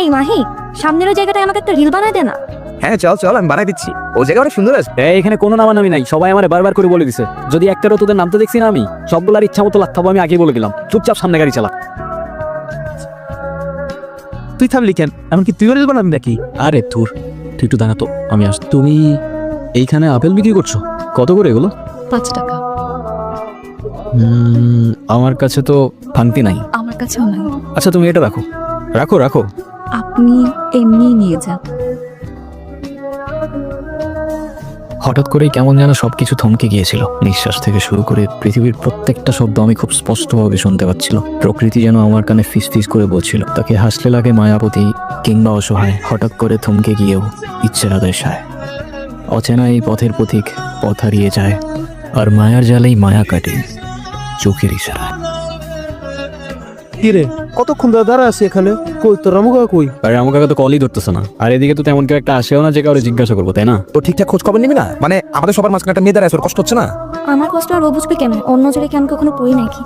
এই মাহি, সামনের ওই জায়গাটায় আমাকে একটা রিল বানায় দে না। হ্যাঁ চল চল, আমি বানাই দিচ্ছি। ও জায়গা অনেক সুন্দর আছে। এখানে কোনো নামানামি নাই, সবাই আমার বারবার করে বলে দিছে। যদি একটারও তোদের নামতে দেখছি না আমি, সবগুলার ইচ্ছা মতো লাগতাম। আমি আগেই বলে দিলাম, চুপচাপ সামনে গাড়ি চালা। তুই থামলি কেন? এমনকি তুইও রিল বানাবি নাকি? আরে তোর তুই একটু দাঁড়া তো, আমি আস। তুমি এইখানে আপেল বিক্রি করছো? কত করে এগুলো? 5 টাকা। আমার কাছে তো ভাঙতি নাই। আমার কাছেও নাই। আচ্ছা তুমি এটা রাখো রাখো রাখো। আপনি এমনি নিয়ে যান। হঠাৎ করেই কেমন যেন সবকিছু থমকে গিয়েছিল। নিঃশ্বাস থেকে শুরু করে পৃথিবীর প্রত্যেকটা শব্দ আমি খুব স্পষ্টভাবে শুনতে পাচ্ছিল। প্রকৃতি যেন আমার কানে ফিস ফিস করে বলছিল, তাকে হাসলে লাগে মায়াবতী কিংবা অসহায়, হঠাৎ করে থমকে গিয়েও ইচ্ছের আদায় সায়। অচেনা এই পথের পথিক পথ হারিয়ে যায়, আর মায়ার জালেই মায়া কাটে চোখের ইশারায়। কি রে, কতক্ষণ ধরে দাঁড়া আছি এখানে? কই তোর রামু কাকা কই? আরে আমার কাকা তো কলই ধরতেছে না। আর এদিকে তো তেমন কেউ একটা আসেও না যে কাউরে জিজ্ঞাসা করবো, তাই না? তো ঠিকঠাক খোঁজ খবর নিবি না? মানে আমাদের সবার মাঝখানে একটা মেয়ে দাঁড়ায়, ওর কষ্ট হচ্ছে না? আমার কষ্ট আর ও বুঝবে কেন? অন্য জোরে কি আমি কখনো পড়ি নাকি?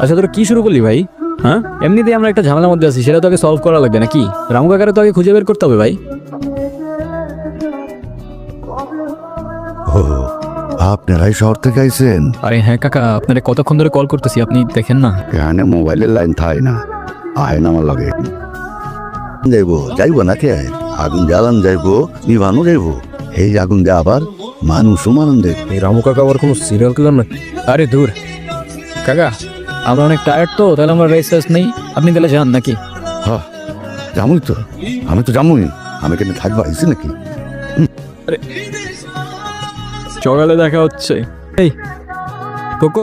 আচ্ছা তোরা কি শুরু করলি ভাই? হ্যাঁ, এমনিতেই আমরা একটা ঝামেলার মধ্যে আছি, সেটা তো আগে সলভ করা লাগবে নাকি? রামু কাকারে তো আগে খুঁজে বের করতে হবে ভাই। ও, আপনারাই শহর থেকে আইছেন? আরে হ্যাঁ কাকা, আপনারে কতক্ষণ ধরে কল করতেছি, আপনি দেখেন না? এখানে মোবাইলের লাইন থাকে না, আয় না আমার লাগে। যাইবো নাকি? আগুন জ্বালান যাইবো, নিভানো যাইবো। এই আগুন দিয়ে আবার মানুষও মারান দেয়। এই রামু কাকা আবার কোনো সিরিয়াল কিলার নাকি? আরে দূর কাকা, আমরা অনেক টায়ার্ড তো, তাহলে আমরা রেস্ট টেস্ট নেই। আপনি তাহলে যান নাকি? হ্যাঁ জামুই তো, আমি তো জামুই। আমি কেন থাকবো আইসি নাকি? সকালে দেখা হচ্ছে। এই